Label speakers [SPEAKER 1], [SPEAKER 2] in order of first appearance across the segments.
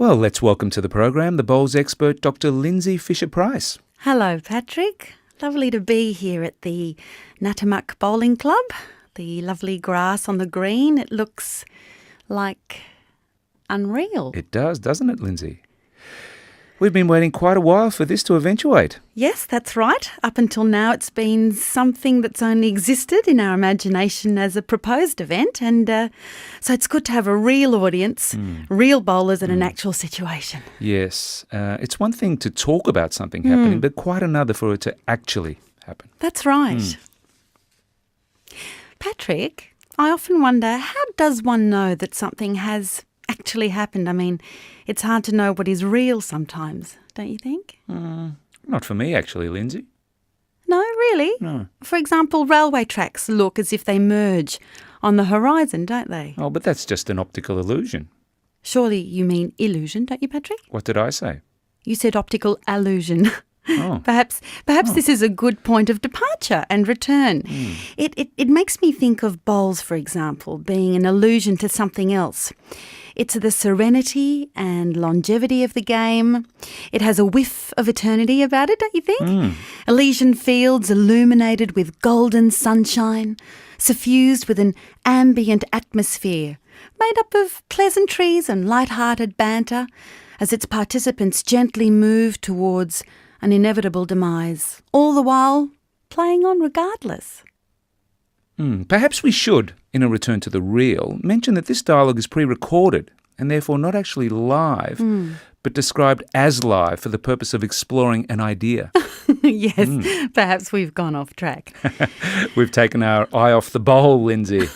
[SPEAKER 1] Well, let's welcome to the program the bowls expert, Dr. Lindsay Fisher-Price.
[SPEAKER 2] Hello, Patrick. Lovely to be here at the Natimuk Bowling Club. The lovely grass on the green, it looks like unreal.
[SPEAKER 1] It does, doesn't it, Lindsay? We've been waiting quite a while for this to eventuate.
[SPEAKER 2] Yes, that's right. Up until now, it's been something that's only existed in our imagination as a proposed event. And so it's good to have a real audience, real bowlers in an actual situation.
[SPEAKER 1] Yes, it's one thing to talk about something happening, but quite another for it to actually happen.
[SPEAKER 2] That's right. Patrick, I often wonder, how does one know that something has actually happened? I mean, it's hard to know what is real sometimes, don't you think?
[SPEAKER 1] Not for me, actually, Lindsay.
[SPEAKER 2] No, really?
[SPEAKER 1] No.
[SPEAKER 2] For example, railway tracks look as if they merge on the horizon, don't they?
[SPEAKER 1] Oh, but that's just an optical illusion.
[SPEAKER 2] Surely you mean illusion, don't you, Patrick?
[SPEAKER 1] What did I say?
[SPEAKER 2] You said optical illusion.
[SPEAKER 1] Oh.
[SPEAKER 2] Perhaps this is a good point of departure and return. It makes me think of bowls, for example, being an allusion to something else. It's the serenity and longevity of the game. It has a whiff of eternity about it, don't you think? Elysian fields illuminated with golden sunshine, suffused with an ambient atmosphere, made up of pleasantries and light-hearted banter, as its participants gently move towards an inevitable demise, all the while playing on regardless.
[SPEAKER 1] Perhaps we should, in a return to the real, mention that this dialogue is pre-recorded and therefore not actually live, but described as live for the purpose of exploring an idea.
[SPEAKER 2] Yes, perhaps we've gone off track.
[SPEAKER 1] We've taken our eye off the bowl, Lindsay.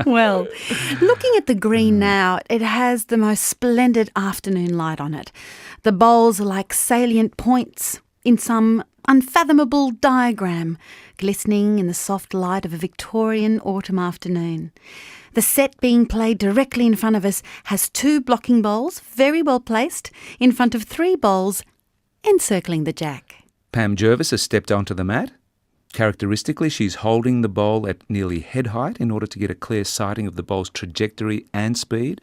[SPEAKER 2] Well, looking at the green now, it has the most splendid afternoon light on it. The bowls are like salient points in some unfathomable diagram, glistening in the soft light of a Victorian autumn afternoon. The set being played directly in front of us has 2 blocking bowls, very well placed, in front of 3 bowls encircling the jack.
[SPEAKER 1] Pam Jervis has stepped onto the mat. Characteristically, she's holding the bowl at nearly head height in order to get a clear sighting of the bowl's trajectory and speed.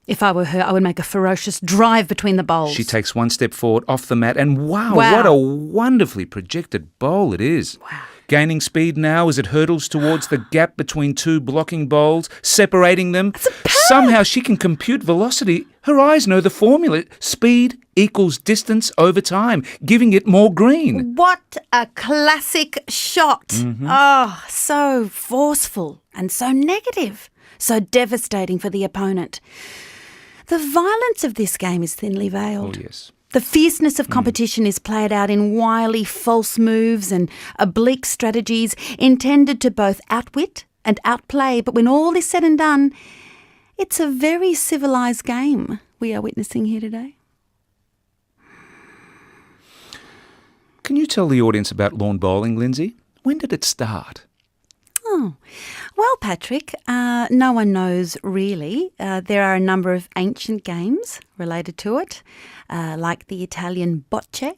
[SPEAKER 2] If I were her, I would make a ferocious drive between the bowls.
[SPEAKER 1] She takes 1 step forward off the mat and wow, what a wonderfully projected bowl it is.
[SPEAKER 2] Wow.
[SPEAKER 1] Gaining speed now as it hurdles towards the gap between 2 blocking bowls, separating them. Somehow she can compute velocity. Her eyes know the formula. Speed equals distance over time, giving it more green.
[SPEAKER 2] What a classic shot. Oh, so forceful and so negative, so devastating for the opponent. The violence of this game is thinly veiled.
[SPEAKER 1] Oh, yes.
[SPEAKER 2] The fierceness of competition is played out in wily false moves and oblique strategies intended to both outwit and outplay. But when all is said and done, it's a very civilised game we are witnessing here today.
[SPEAKER 1] Can you tell the audience about lawn bowling, Lindsay? When did it start?
[SPEAKER 2] Oh, well, Patrick, no one knows really. There are a number of ancient games related to it, like the Italian bocce.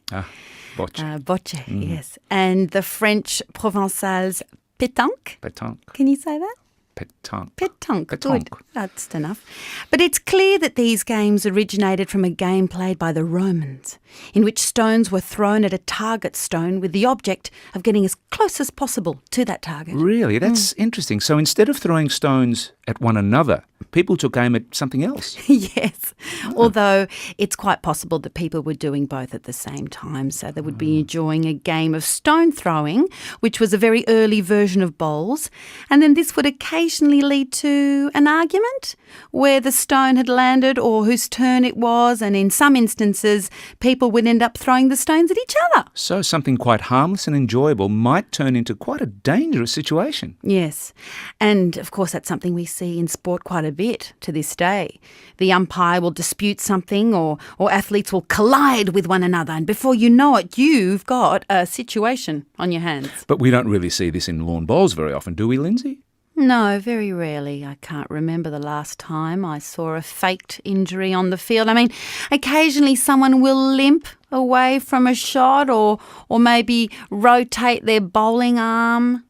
[SPEAKER 1] Bocce.
[SPEAKER 2] Bocce, yes. And the French Provençal's pétanque.
[SPEAKER 1] Pétanque.
[SPEAKER 2] Can you say that?
[SPEAKER 1] Pétanque.
[SPEAKER 2] Pétanque, good. That's enough. But it's clear that these games originated from a game played by the Romans, in which stones were thrown at a target stone with the object of getting as close as possible to that target.
[SPEAKER 1] Really? That's interesting. So instead of throwing stones at one another, people took aim at something else.
[SPEAKER 2] Yes, although it's quite possible that people were doing both at the same time. So they would be enjoying a game of stone throwing, which was a very early version of bowls. And then this would occasionally lead to an argument where the stone had landed or whose turn it was. And in some instances, people would end up throwing the stones at each other.
[SPEAKER 1] So something quite harmless and enjoyable might turn into quite a dangerous situation.
[SPEAKER 2] Yes, and of course that's something we see in sport quite a bit to this day. The umpire will dispute something or athletes will collide with one another, and before you know it, you've got a situation on your hands.
[SPEAKER 1] But we don't really see this in lawn bowls very often, do we, Lindsay?
[SPEAKER 2] No, very rarely. I can't remember the last time I saw a faked injury on the field. I mean, occasionally someone will limp away from a shot or maybe rotate their bowling arm.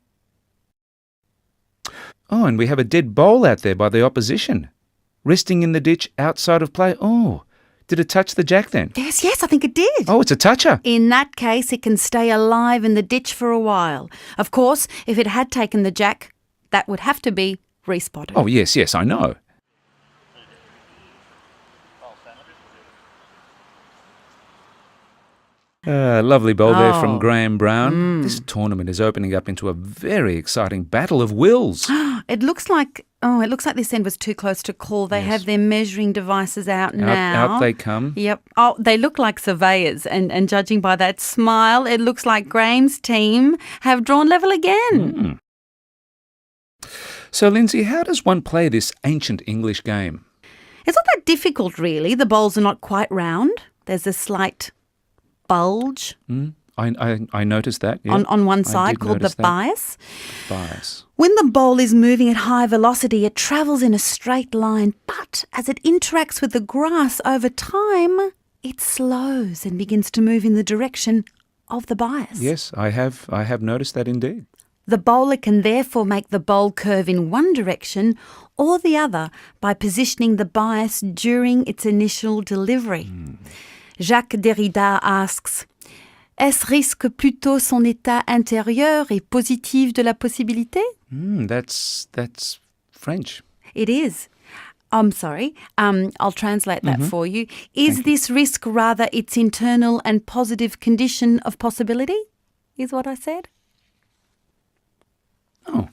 [SPEAKER 1] Oh, and we have a dead bowl out there by the opposition, resting in the ditch outside of play. Oh, Did it touch the jack then?
[SPEAKER 2] Yes, I think it did.
[SPEAKER 1] Oh, it's a toucher.
[SPEAKER 2] In that case, it can stay alive in the ditch for a while. Of course, if it had taken the jack, that would have to be respotted.
[SPEAKER 1] Oh, yes, I know. Lovely bowl there from Graham Brown. This tournament is opening up into a very exciting battle of wills.
[SPEAKER 2] It looks like this end was too close to call. They have their measuring devices out now.
[SPEAKER 1] Out they come.
[SPEAKER 2] Yep. Oh, they look like surveyors, and judging by that smile, it looks like Graham's team have drawn level again.
[SPEAKER 1] So, Lindsay, how does one play this ancient English game?
[SPEAKER 2] It's not that difficult, really. The bowls are not quite round. There's a slight bulge
[SPEAKER 1] I noticed that. Yeah.
[SPEAKER 2] on one side called the bias.
[SPEAKER 1] Bias.
[SPEAKER 2] When the bowl is moving at high velocity, it travels in a straight line, but as it interacts with the grass over time, it slows and begins to move in the direction of the bias.
[SPEAKER 1] Yes, I have noticed that indeed.
[SPEAKER 2] The bowler can therefore make the bowl curve in one direction or the other by positioning the bias during its initial delivery. Jacques Derrida asks, est-ce risque plutôt son état intérieur et positif de la possibilité?
[SPEAKER 1] That's French.
[SPEAKER 2] It is. I'm sorry. I'll translate that for you. Is this risk rather its internal and positive condition of possibility? Is what I said.
[SPEAKER 1] Oh.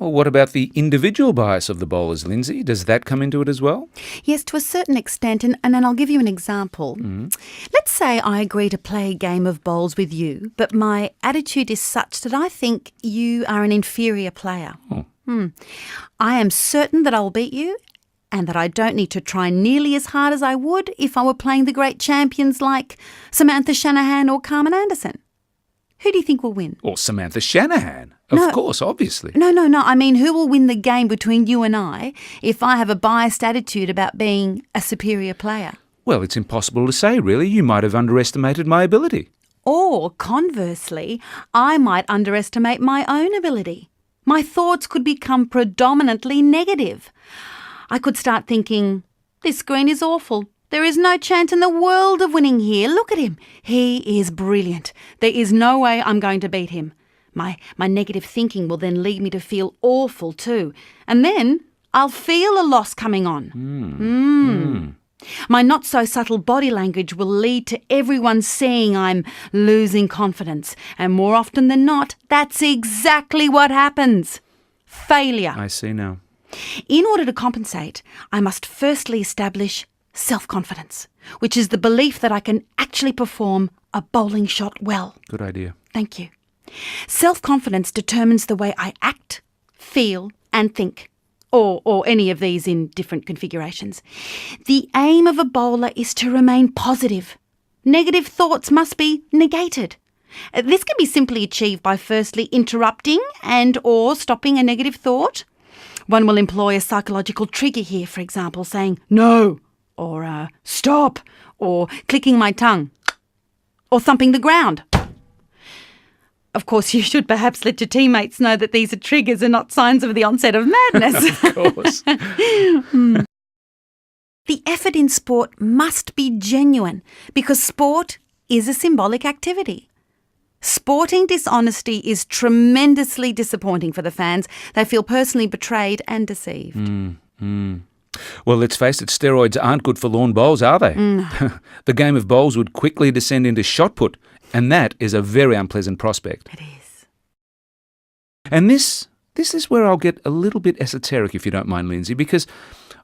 [SPEAKER 1] Well, what about the individual bias of the bowlers, Lindsay? Does that come into it as well?
[SPEAKER 2] Yes, to a certain extent, and then I'll give you an example. Let's say I agree to play a game of bowls with you, but my attitude is such that I think you are an inferior player. I am certain that I will beat you and that I don't need to try nearly as hard as I would if I were playing the great champions like Samantha Shanahan or Carmen Anderson. Who do you think will win?
[SPEAKER 1] Or Samantha Shanahan. Of course, obviously.
[SPEAKER 2] No. I mean, who will win the game between you and I if I have a biased attitude about being a superior player?
[SPEAKER 1] Well, it's impossible to say, really. You might have underestimated my ability.
[SPEAKER 2] Or, conversely, I might underestimate my own ability. My thoughts could become predominantly negative. I could start thinking, this green is awful. There is no chance in the world of winning here. Look at him. He is brilliant. There is no way I'm going to beat him. My negative thinking will then lead me to feel awful too. And then I'll feel a loss coming on. My not-so-subtle body language will lead to everyone seeing I'm losing confidence. And more often than not, that's exactly what happens. Failure.
[SPEAKER 1] I see now.
[SPEAKER 2] In order to compensate, I must firstly establish self-confidence, which is the belief that I can actually perform a bowling shot well.
[SPEAKER 1] Good idea.
[SPEAKER 2] Thank you. Self-confidence determines the way I act, feel and think, or any of these in different configurations. The aim of a bowler is to remain positive. Negative thoughts must be negated. This can be simply achieved by firstly interrupting and or stopping a negative thought. One will employ a psychological trigger here, for example, saying no, or stop, or clicking my tongue, or thumping the ground. Of course, you should perhaps let your teammates know that these are triggers and not signs of the onset of madness.
[SPEAKER 1] Of course.
[SPEAKER 2] The effort in sport must be genuine because sport is a symbolic activity. Sporting dishonesty is tremendously disappointing for the fans. They feel personally betrayed and deceived.
[SPEAKER 1] Well, let's face it, steroids aren't good for lawn bowls, are they? The game of bowls would quickly descend into shot put, and that is a very unpleasant prospect.
[SPEAKER 2] It is.
[SPEAKER 1] And this is where I'll get a little bit esoteric, if you don't mind, Lindsay, because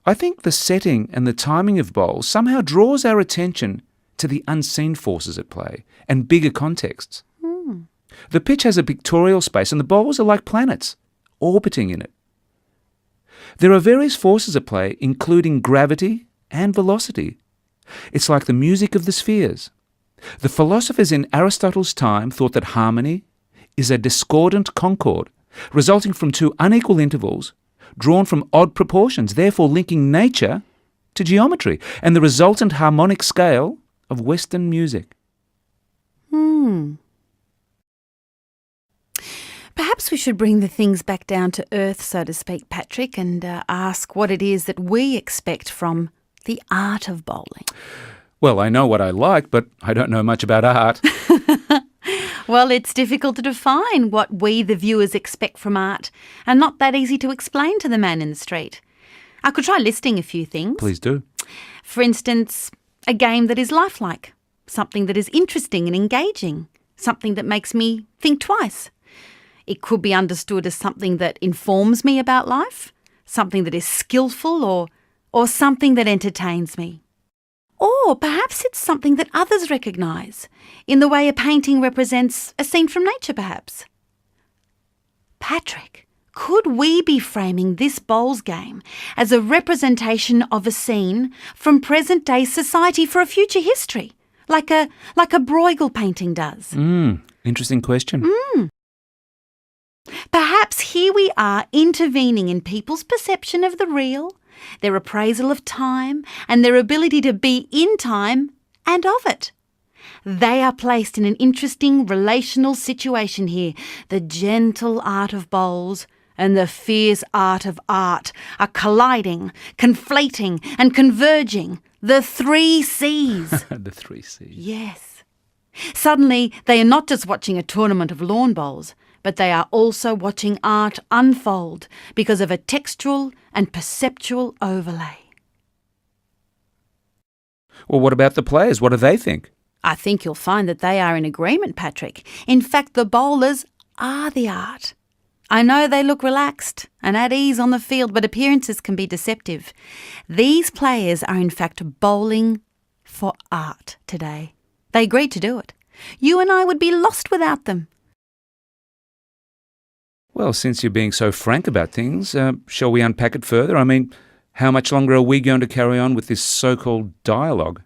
[SPEAKER 1] I think the setting and the timing of bowls somehow draws our attention to the unseen forces at play and bigger contexts. The pitch has a pictorial space and the bowls are like planets, orbiting in it. There are various forces at play, including gravity and velocity. It's like the music of the spheres. The philosophers in Aristotle's time thought that harmony is a discordant concord, resulting from two unequal intervals, drawn from odd proportions, therefore linking nature to geometry and the resultant harmonic scale of Western music.
[SPEAKER 2] Perhaps we should bring the things back down to earth, so to speak, Patrick, and ask what it is that we expect from the art of bowling?
[SPEAKER 1] Well, I know what I like, but I don't know much about art.
[SPEAKER 2] Well, it's difficult to define what we, the viewers, expect from art, and not that easy to explain to the man in the street. I could try listing a few things.
[SPEAKER 1] Please do.
[SPEAKER 2] For instance, a game that is lifelike, something that is interesting and engaging, something that makes me think twice. It could be understood as something that informs me about life, something that is skillful, or something that entertains me. Or perhaps it's something that others recognise, in the way a painting represents a scene from nature, perhaps. Patrick, could we be framing this bowls game as a representation of a scene from present-day society for a future history, like a Bruegel painting does?
[SPEAKER 1] Interesting question.
[SPEAKER 2] Perhaps here we are intervening in people's perception of the real, their appraisal of time, and their ability to be in time and of it. They are placed in an interesting relational situation here. The gentle art of bowls and the fierce art of art are colliding, conflating and converging. The 3 C's.
[SPEAKER 1] The 3 C's.
[SPEAKER 2] Yes. Suddenly, they are not just watching a tournament of lawn bowls, but they are also watching art unfold because of a textual and perceptual overlay.
[SPEAKER 1] Well, what about the players? What do they think?
[SPEAKER 2] I think you'll find that they are in agreement, Patrick. In fact, the bowlers are the art. I know they look relaxed and at ease on the field, but appearances can be deceptive. These players are in fact bowling for art today. They agreed to do it. You and I would be lost without them.
[SPEAKER 1] Well, since you're being so frank about things, shall we unpack it further? I mean, how much longer are we going to carry on with this so-called dialogue?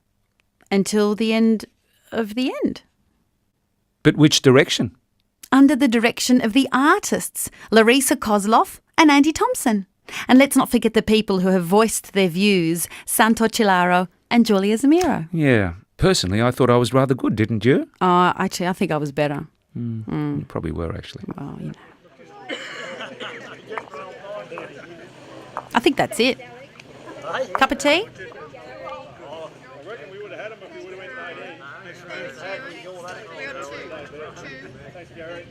[SPEAKER 2] Until the end of the end.
[SPEAKER 1] But which direction?
[SPEAKER 2] Under the direction of the artists, Laresa, Kosloff and Thomson. And let's not forget the people who have voiced their views, Santo, Cilauro and Zemiro.
[SPEAKER 1] Yeah, personally, I thought I was rather good, didn't you?
[SPEAKER 2] Actually, I think I was better.
[SPEAKER 1] You probably were, actually.
[SPEAKER 2] Well, you know. I think that's it. Cup of tea?
[SPEAKER 3] Thanks, Gary.